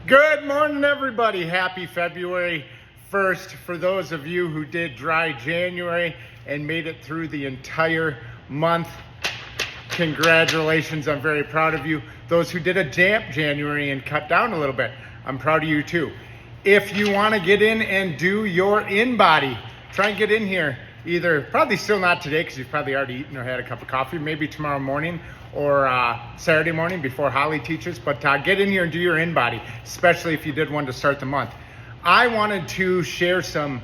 Good morning, everybody. Happy February 1st. For those of you who did dry January and made it through the entire month, congratulations. I'm very proud of you. Those who did a damp January and cut down a little bit, I'm proud of you too. If you want to get in and do your InBody, try and get in here. Probably still not today because you've probably already eaten or had a cup of coffee, maybe tomorrow morning or Saturday morning before Holly teaches, but get in here and do your InBody, especially if you did one to start the month. I wanted to share some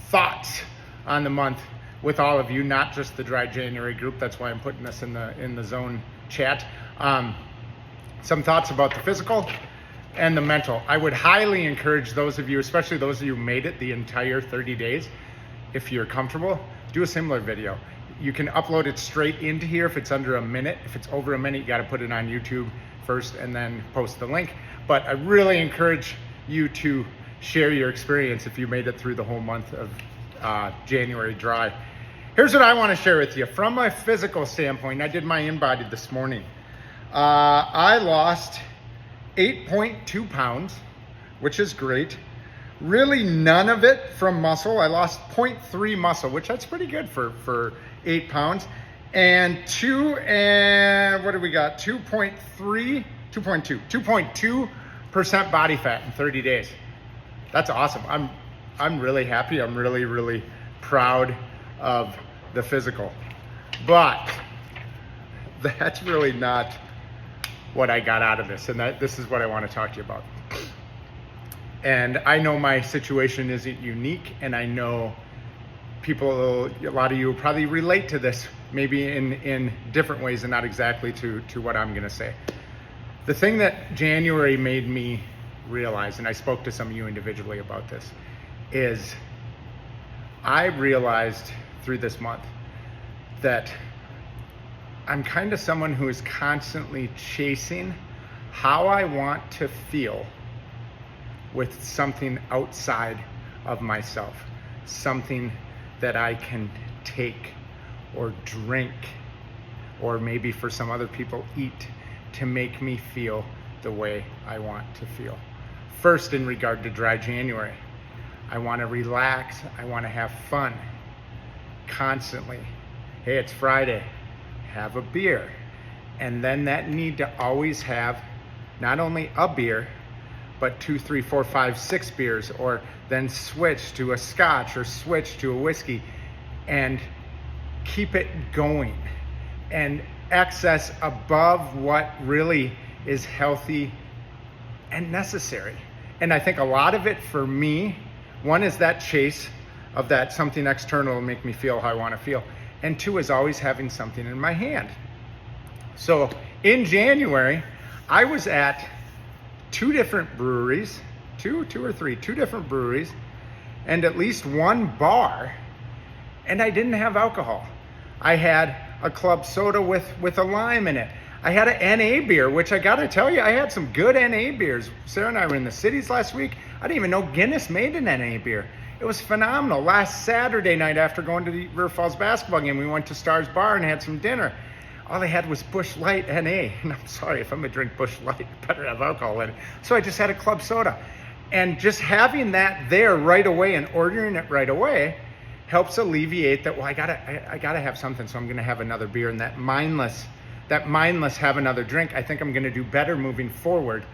thoughts on the month with all of you, not just the dry January group. That's why I'm putting this in the zone chat. Some thoughts about the physical and the mental. I would highly encourage those of you, especially those of you who made it the entire 30 days, if you're comfortable, do a similar video. You can upload it straight into here if it's under a minute. If it's over a minute, you got to put it on YouTube first and then post the link. But I really encourage you to share your experience if you made it through the whole month of January dry. Here's what I want to share with you. From a physical standpoint, I did my InBody this morning. I lost 8.2 pounds, which is great. Really none of it from muscle. I lost 0.3 muscle, which that's pretty good for 8 pounds. And 2.2% body fat in 30 days. That's awesome. I'm really happy. I'm really proud of the physical. But that's really not what I got out of this. And this is what I want to talk to you about. And I know my situation isn't unique, and I know a lot of you will probably relate to this, maybe in different ways and not exactly to what I'm gonna say. The thing that January made me realize, and I spoke to some of you individually about this, is I realized through this month that I'm kind of someone who is constantly chasing how I want to feel with something outside of myself, something that I can take or drink, or maybe for some other people eat, to make me feel the way I want to feel. First, in regard to dry January, I want to relax, I want to have fun constantly. Hey, it's Friday, have a beer. And then that need to always have not only a beer, but 2, 3, 4, 5, 6 beers, or then switch to a scotch or switch to a whiskey and keep it going and excess above what really is healthy and necessary. And I think a lot of it for me, one is that chase of that something external will make me feel how I want to feel. And 2 is always having something in my hand. So in January, I was at two different breweries, two different breweries, and at least one bar, and I didn't have alcohol. I had a club soda with a lime in it. I had an NA beer, which I gotta tell you, I had some good NA beers. Sarah and I were in the cities last week. I didn't even know Guinness made an NA beer. It was phenomenal. Last Saturday night after going to the River Falls basketball game, we went to Star's Bar and had some dinner. All they had was Busch Light NA. And I'm sorry, if I'm gonna drink Busch Light, I better have alcohol in it. So I just had a club soda. And just having that there right away and ordering it right away helps alleviate that, well, I gotta have something, so I'm gonna have another beer. And that mindless have another drink, I think I'm gonna do better moving forward,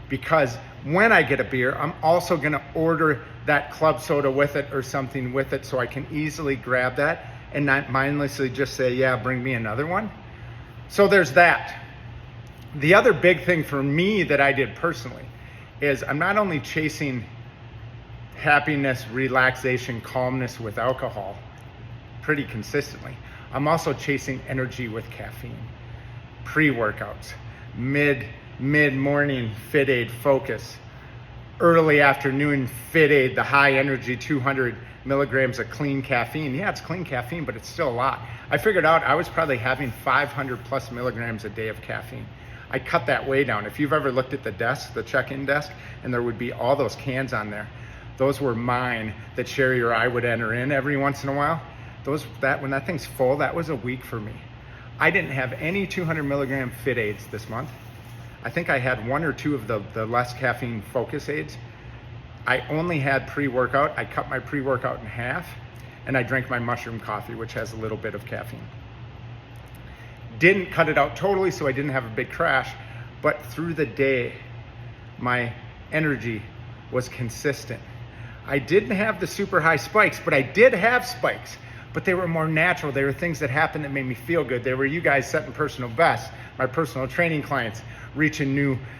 because when I get a beer, I'm also gonna order that club soda with it or something with it, so I can easily grab that and not mindlessly just say, yeah, bring me another one. So there's that. The other big thing for me that I did personally is I'm not only chasing happiness, relaxation, calmness with alcohol pretty consistently, I'm also chasing energy with caffeine. Pre-workouts, mid-morning Fit Aid Focus, early afternoon Fit Aid, the high energy 200 milligrams of clean caffeine. Yeah, it's clean caffeine, but it's still a lot. I figured out I was probably having 500 plus milligrams a day of caffeine. I cut that way down. If you've ever looked at the desk, the check-in desk, and there would be all those cans on there, those were mine that Sherry or I would enter in every once in a while. When that thing's full, that was a week for me. I didn't have any 200 milligram Fit Aids this month. I think I had 1 or 2 of the less caffeine focus aids. I only had pre-workout. I cut my pre-workout in half, and I drank my mushroom coffee, which has a little bit of caffeine. Didn't cut it out totally, so I didn't have a big crash, but through the day, my energy was consistent. I didn't have the super high spikes, but I did have spikes, but they were more natural. They were things that happened that made me feel good. They were you guys setting personal bests, my personal training clients reaching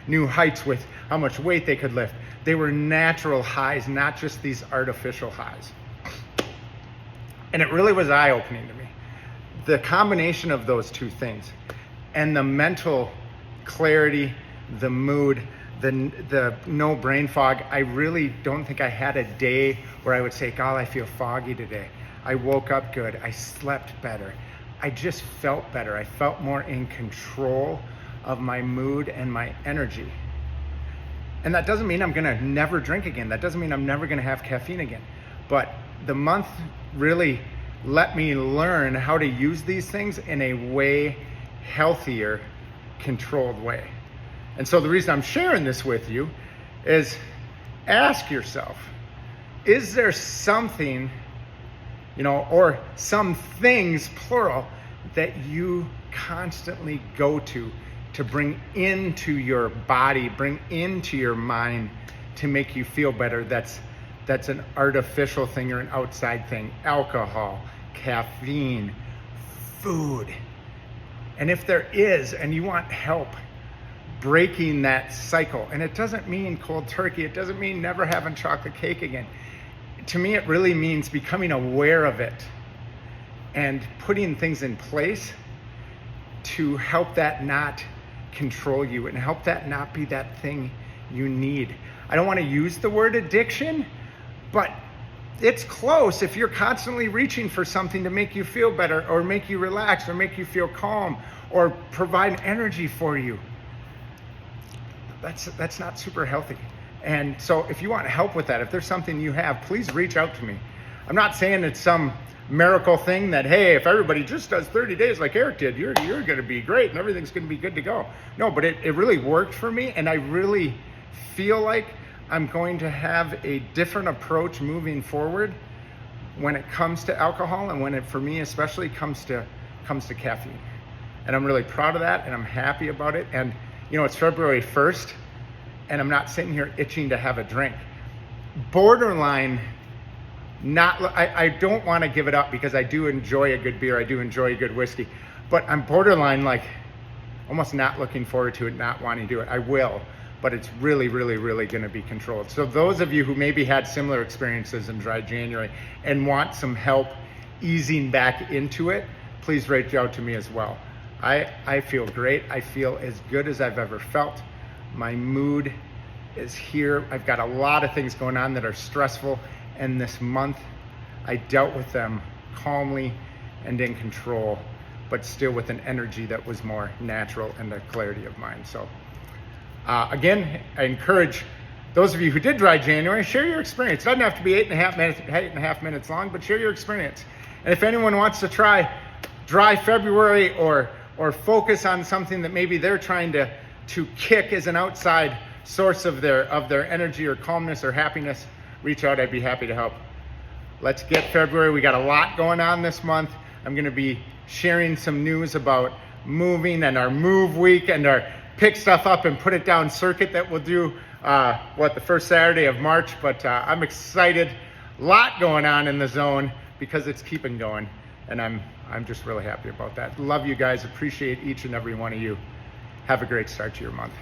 new heights with how much weight they could lift. They were natural highs, not just these artificial highs. And it really was eye-opening to me. The combination of those two things and the mental clarity, the mood, the no brain fog. I really don't think I had a day where I would say, God, I feel foggy today. I woke up good. I slept better. I just felt better. I felt more in control of my mood and my energy. And that doesn't mean I'm gonna never drink again. That doesn't mean I'm never gonna have caffeine again. But the month really let me learn how to use these things in a way healthier, controlled way. And so the reason I'm sharing this with you is ask yourself, is there something, or some things, plural, that you constantly go to bring into your body, bring into your mind to make you feel better? That's an artificial thing or an outside thing. Alcohol, caffeine, food. And if there is, and you want help breaking that cycle, and it doesn't mean cold turkey, it doesn't mean never having chocolate cake again. To me, it really means becoming aware of it and putting things in place to help that not control you and help that not be that thing you need. I don't want to use the word addiction, but it's close. If you're constantly reaching for something to make you feel better or make you relax or make you feel calm or provide energy for you, that's not super healthy. And so if you want help with that, if there's something you have, please reach out to me. I'm not saying it's some miracle thing that, hey, if everybody just does 30 days like Eric did, you're going to be great and everything's going to be good to go. No, but it really worked for me, and I really feel like I'm going to have a different approach moving forward when it comes to alcohol, and when it, for me especially, comes to caffeine. And I'm really proud of that, and I'm happy about it. And it's February 1st, and I'm not sitting here itching to have a drink. Borderline, I don't want to give it up because I do enjoy a good beer, I do enjoy a good whiskey, but I'm borderline like almost not looking forward to it, not wanting to do it. I will, but it's really, really, really going to be controlled. So those of you who maybe had similar experiences in dry January and want some help easing back into it, please reach out to me as well. I feel great. I feel as good as I've ever felt. My mood is here. I've got a lot of things going on that are stressful, and this month I dealt with them calmly and in control, but still with an energy that was more natural and a clarity of mind. So again, I encourage those of you who did dry January, share your experience. It doesn't have to be 8.5 minutes long, but share your experience. And if anyone wants to try dry February or focus on something that maybe they're trying to kick as an outside source of their energy or calmness or happiness, reach out. I'd be happy to help. Let's get February. We got a lot going on this month. I'm going to be sharing some news about moving and our move week and our pick stuff up and put it down circuit that we'll do the first Saturday of March. But I'm excited. A lot going on in the zone because it's keeping going, and I'm just really happy about that. Love you guys. Appreciate each and every one of you. Have a great start to your month.